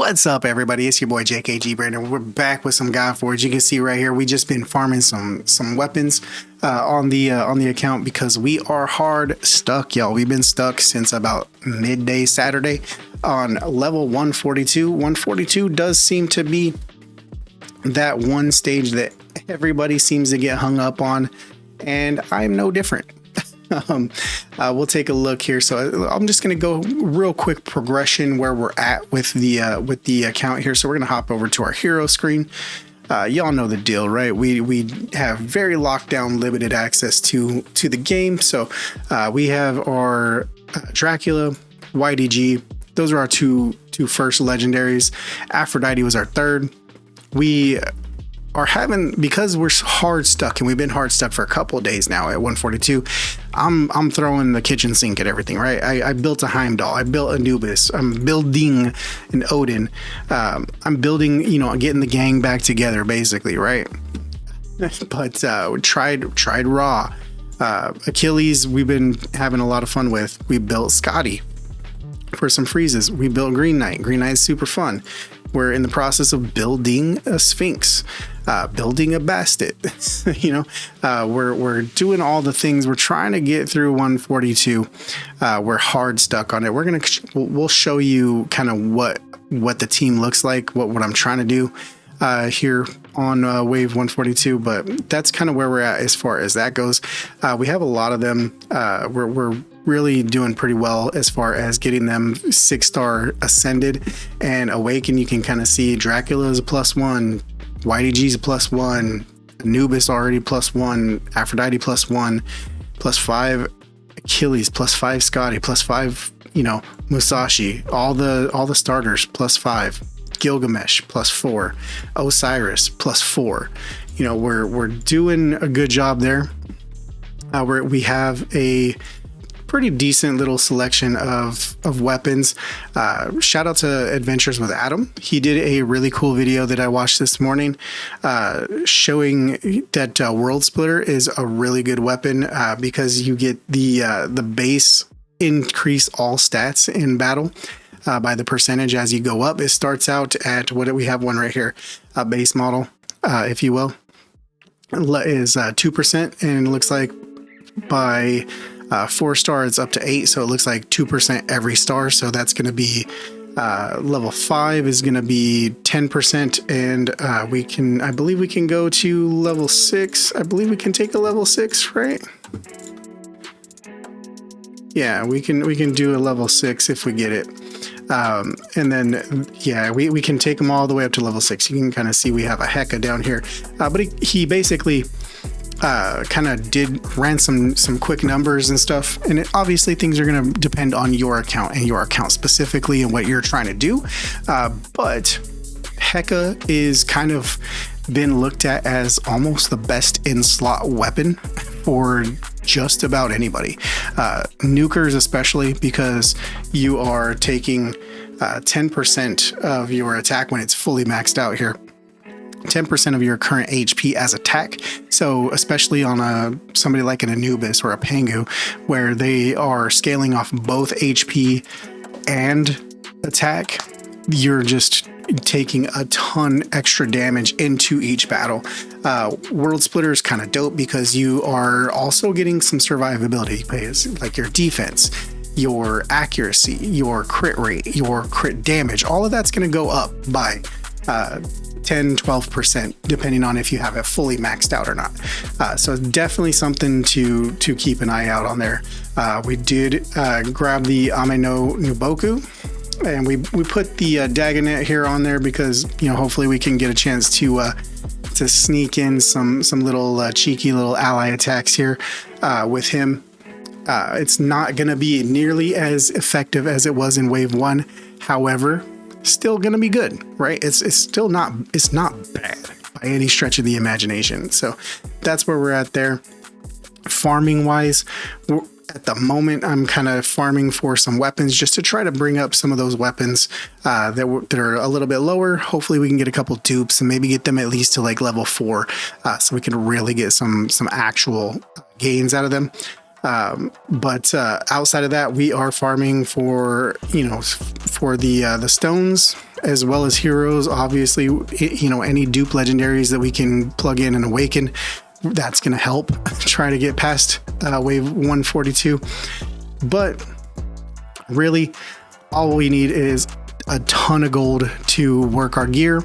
What's up, everybody? It's your boy JKG Brandon. We're back with some God Forge. You can see right here, we just been farming some weapons on the account because we are hard stuck, y'all. We've been stuck since about midday Saturday on level 142. 142 does seem to be that one stage that everybody seems to get hung up on, and I'm no different. We'll take a look here. So I'm just going to go real quick progression where we're at with the account here. So we're going to hop over to our hero screen. Y'all know the deal, right? We have very locked down, limited access to the game. So we have our Dracula, YDG. Those are our two first legendaries. Aphrodite was our third. We are having, because we're hard stuck, and we've been hard stuck for a couple of days now at 142. I'm throwing the kitchen sink at everything, right? I built a Heimdall, I built Anubis, I'm building an Odin, I'm building, getting the gang back together, basically, right? But tried Raw, Achilles. We've been having a lot of fun with. We built Scotty for some freezes. We built Green Knight. Green Knight is super fun. We're in the process of building a Sphinx, building a Bastet. We're doing all the things. We're trying to get through 142. We're hard stuck on it. We'll show you kind of what the team looks like, what I'm trying to do here on wave 142. But that's kind of where we're at as far as that goes. We have a lot of them. We're really doing pretty well as far as getting them 6-star ascended and awakened. You can kind of see Dracula is a +1, YDG's a +1, Anubis already +1, Aphrodite +1, +5 Achilles, +5 Scotty, +5 Musashi, all the starters +5, Gilgamesh +4, Osiris +4. We're doing a good job there. We have a pretty decent little selection of weapons. Shout out to Adventures with Adam. He did a really cool video that I watched this morning, showing that World Splitter is a really good weapon because you get the base increase all stats in battle by the percentage as you go up. It starts out at, what do we have one right here, a base model, if you will, is 2%, and it looks like by 4-star it's up to 8, so it looks like 2% every star. So that's going to be level 5 is going to be 10%, and I believe we can go to level 6. I believe we can take a level 6, right? Yeah, we can do a level 6 if we get it. And then, yeah, we can take them all the way up to level 6. You can kind of see we have a Heka down here. But he basically kind of ran some quick numbers and stuff. And obviously things are going to depend on your account and your account specifically and what you're trying to do. But Heka is kind of been looked at as almost the best in slot weapon for just about anybody. Nukers especially, because you are taking 10% of your attack when it's fully maxed out here. 10% of your current HP as attack. So especially on somebody like an Anubis or a Pangu, where they are scaling off both HP and attack, you're just taking a ton extra damage into each battle. World Splitter is kind of dope because you are also getting some survivability pays, like your defense, your accuracy, your crit rate, your crit damage. All of that's going to go up by 10-12% depending on if you have it fully maxed out or not. So it's definitely something to keep an eye out on there. We did grab the Ame no Nuboku, and we put the Dagonet here on there because hopefully we can get a chance to sneak in some little cheeky little ally attacks here with him. It's not going to be nearly as effective as it was in wave 1. However, still gonna be good, right? It's not bad by any stretch of the imagination. So that's where we're at there. Farming wise, at the moment I'm kind of farming for some weapons just to try to bring up some of those weapons that are a little bit lower. Hopefully we can get a couple dupes and maybe get them at least to like level 4, so we can really get some actual gains out of them. But outside of that, we are farming for the stones as well as heroes. Obviously, you know, any dupe legendaries that we can plug in and awaken, that's going to help try to get past wave 142. But really, all we need is a ton of gold to work our gear,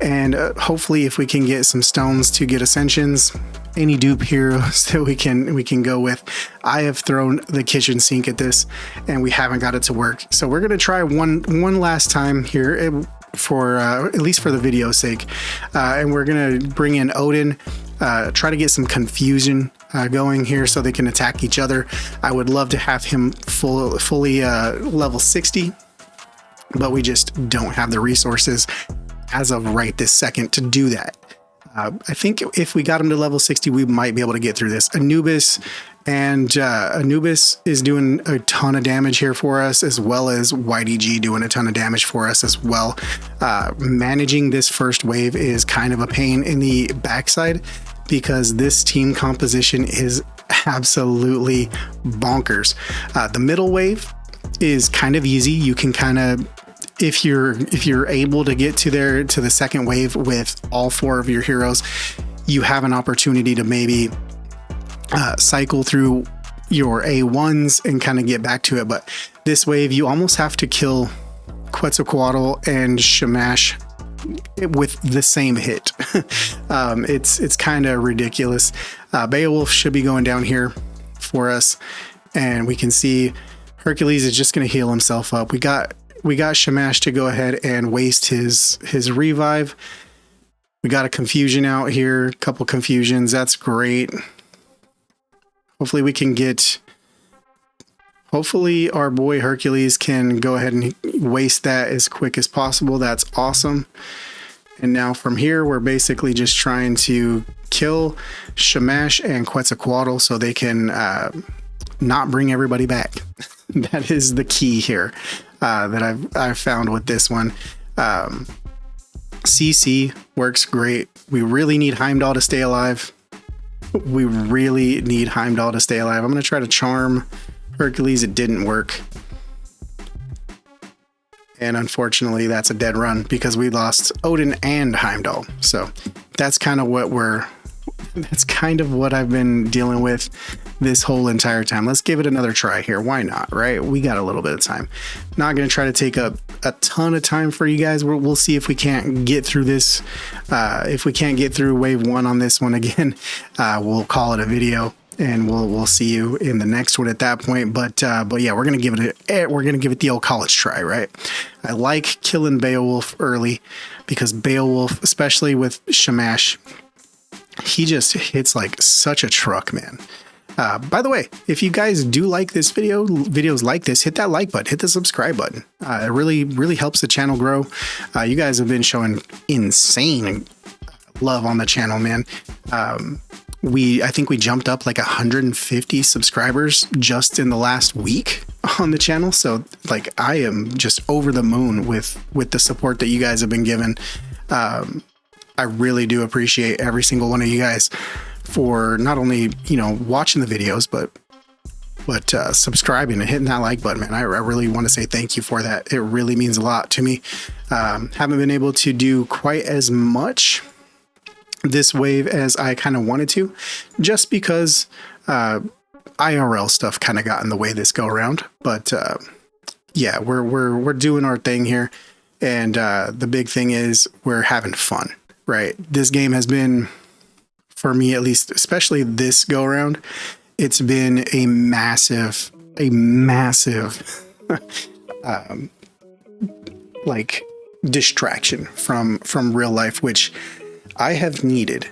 and hopefully if we can get some stones to get ascensions, any dupe heroes that we can go with. I have thrown the kitchen sink at this and we haven't got it to work, so we're gonna try one last time here for at least for the video's sake, and we're gonna bring in Odin, try to get some confusion going here so they can attack each other. I would love to have him fully level 60, but we just don't have the resources as of right this second to do that. I think if we got him to level 60, we might be able to get through this. Anubis is doing a ton of damage here for us, as well as YDG doing a ton of damage for us as well. Managing this first wave is kind of a pain in the backside because this team composition is absolutely bonkers. The middle wave is kind of easy. You can kind of, if you're able to get to the second wave with all 4 of your heroes, you have an opportunity to maybe cycle through your A1s and kind of get back to it. But this wave, you almost have to kill Quetzalcoatl and Shamash with the same hit. It's kind of ridiculous. Beowulf should be going down here for us, and we can see Hercules is just going to heal himself up. We got Shamash to go ahead and waste his revive. We got a confusion out here, a couple confusions. That's great. Hopefully we can get, hopefully our boy Hercules can go ahead and waste that as quick as possible. That's awesome. And now from here, we're basically just trying to kill Shamash and Quetzalcoatl so they can not bring everybody back. That is the key here. That I've found with this one. CC works great. We really need Heimdall to stay alive. We really need Heimdall to stay alive. I'm going to try to charm Hercules. It didn't work. And unfortunately, that's a dead run because we lost Odin and Heimdall. So that's kind of what I've been dealing with this whole entire time. Let's give it another try here. Why not, right? We got a little bit of time. Not going to try to take up a ton of time for you guys. We'll see if we can't get through this. If we can't get through wave 1 on this one again, we'll call it a video, and we'll see you in the next one at that point. But yeah, we're gonna give it the old college try, right? I like killing Beowulf early because Beowulf, especially with Shamash, he just hits like such a truck, man. By the way, if you guys do like this videos like this, hit that like button, hit the subscribe button. It really helps the channel grow. You guys have been showing insane love on the channel, man. I think we jumped up like 150 subscribers just in the last week on the channel. So like, I am just over the moon with the support that you guys have been given. I really do appreciate every single one of you guys for not only, you know, watching the videos, but subscribing and hitting that like button, man. I really want to say thank you for that. It really means a lot to me. Haven't been able to do quite as much this wave as I kind of wanted to, just because IRL stuff kind of got in the way this go around. But yeah, we're doing our thing here, and the big thing is we're having fun, right? This game has been, for me at least, especially this go around, it's been a massive like distraction from real life, which I have needed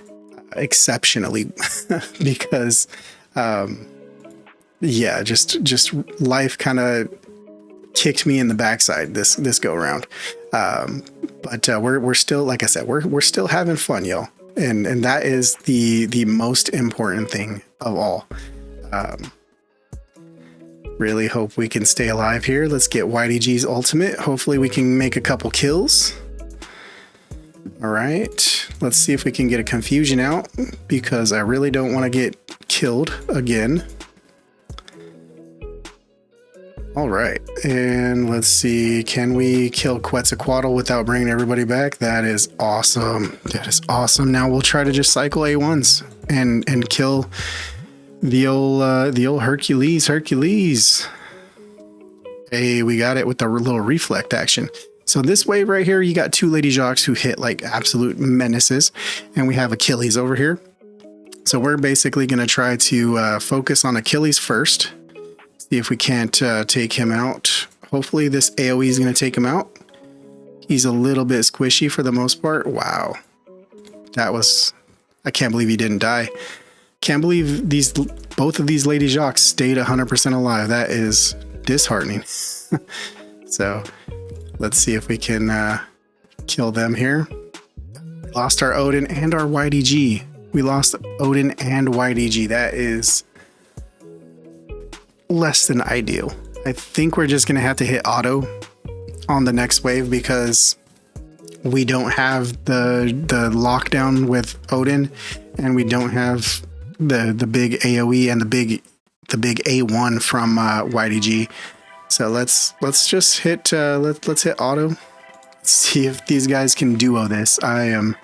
exceptionally because yeah, just life kind of kicked me in the backside this go around. But we're still, like I said, we're still having fun, y'all. And that is the most important thing of all. Really hope we can stay alive here. Let's get YDG's ultimate. Hopefully we can make a couple kills. All right, let's see if we can get a confusion out, because I really don't want to get killed again. All right, and let's see, can we kill Quetzalcoatl without bringing everybody back? That is awesome. That is awesome. Now we'll try to just cycle A1s and kill the old Hercules. Hey, we got it with the little reflect action. So this wave right here, you got two Lady Jacques who hit like absolute menaces, and we have Achilles over here. So we're basically going to try to focus on Achilles first. See if we can't take him out. Hopefully this AoE is going to take him out. He's a little bit squishy for the most part. Wow. That was... I can't believe he didn't die. Can't believe both of these Lady Jacques stayed 100% alive. That is disheartening. So let's see if we can kill them here. We lost our Odin and our YDG. We lost Odin and YDG. That is less than ideal. I think we're just going to have to hit auto on the next wave because we don't have the lockdown with Odin, and we don't have the big AoE and the big A1 from YDG. So let's just hit let's hit auto. Let's see if these guys can duo this. I am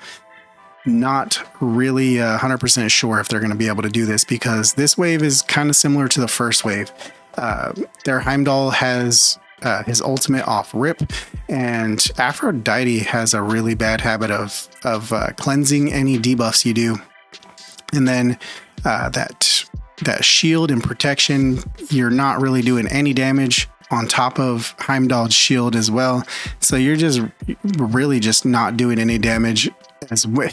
not really 100% sure if they're going to be able to do this because this wave is kind of similar to the first wave. Their Heimdall has his ultimate off rip, and Aphrodite has a really bad habit of cleansing any debuffs you do, and then that shield and protection, you're not really doing any damage on top of Heimdall's shield as well, so you're just really just not doing any damage as well.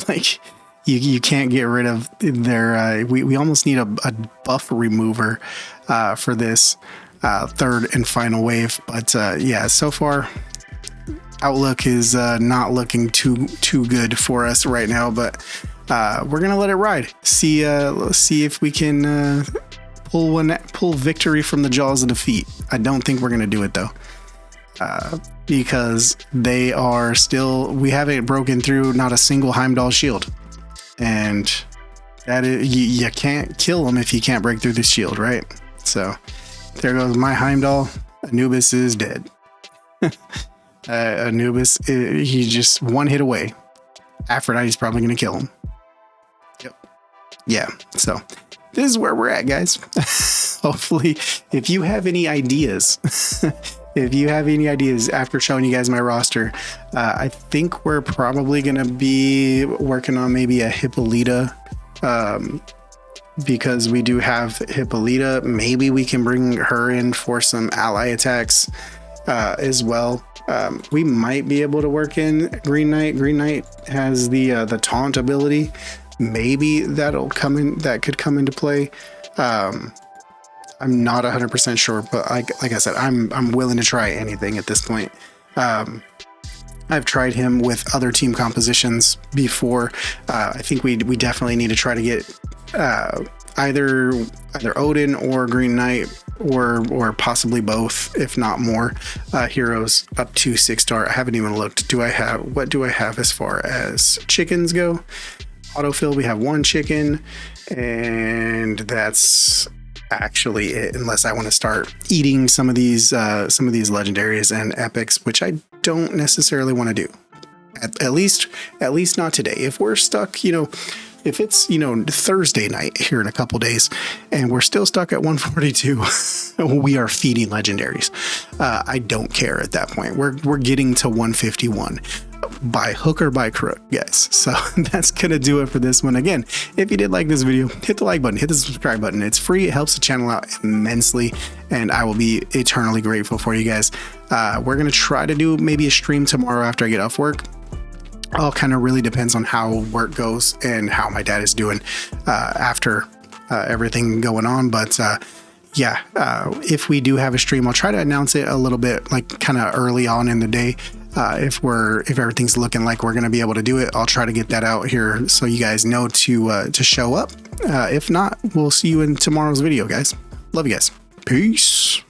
Like you can't get rid of their we almost need a buff remover for this third and final wave. But yeah, so far outlook is not looking too good for us right now, but we're gonna let it ride. See if we can pull victory from the jaws of defeat. I don't think we're gonna do it though, because they are still, we haven't broken through not a single Heimdall shield, and that is, you can't kill them if you can't break through the shield, right? So there goes my Heimdall. Anubis is dead. Anubis, he just one hit away. Aphrodite's probably gonna kill him. Yep. Yeah, so this is where we're at, guys. Hopefully, if you have any ideas, after showing you guys my roster, I think we're probably going to be working on maybe a Hippolyta, because we do have Hippolyta. Maybe we can bring her in for some ally attacks as well. We might be able to work in Green Knight. Green Knight has the taunt ability. Maybe that could come into play. I'm not 100% sure, but like I said, I'm willing to try anything at this point. I've tried him with other team compositions before. I think we definitely need to try to get either Odin or Green Knight, or possibly both, if not more, heroes up to 6-star. I haven't even looked. What do I have as far as chickens go? Autofill, we have 1 chicken, and that's actually it, unless I want to start eating some of these legendaries and epics, which I don't necessarily want to do. At least not today. If we're stuck, if it's Thursday night here in a couple days and we're still stuck at 142, we are feeding legendaries. I don't care at that point. We're getting to 151 by hook or by crook, guys. So that's gonna do it for this one. Again, if you did like this video, hit the like button, hit the subscribe button. It's free. It helps the channel out immensely, and I will be eternally grateful for you guys. We're gonna try to do maybe a stream tomorrow after I get off work. All kind of really depends on how work goes and how my dad is doing after everything going on. But yeah, if we do have a stream, I'll try to announce it a little bit, like kind of early on in the day. If everything's looking like we're going to be able to do it, I'll try to get that out here so you guys know to show up. If not, we'll see you in tomorrow's video, guys. Love you guys. Peace.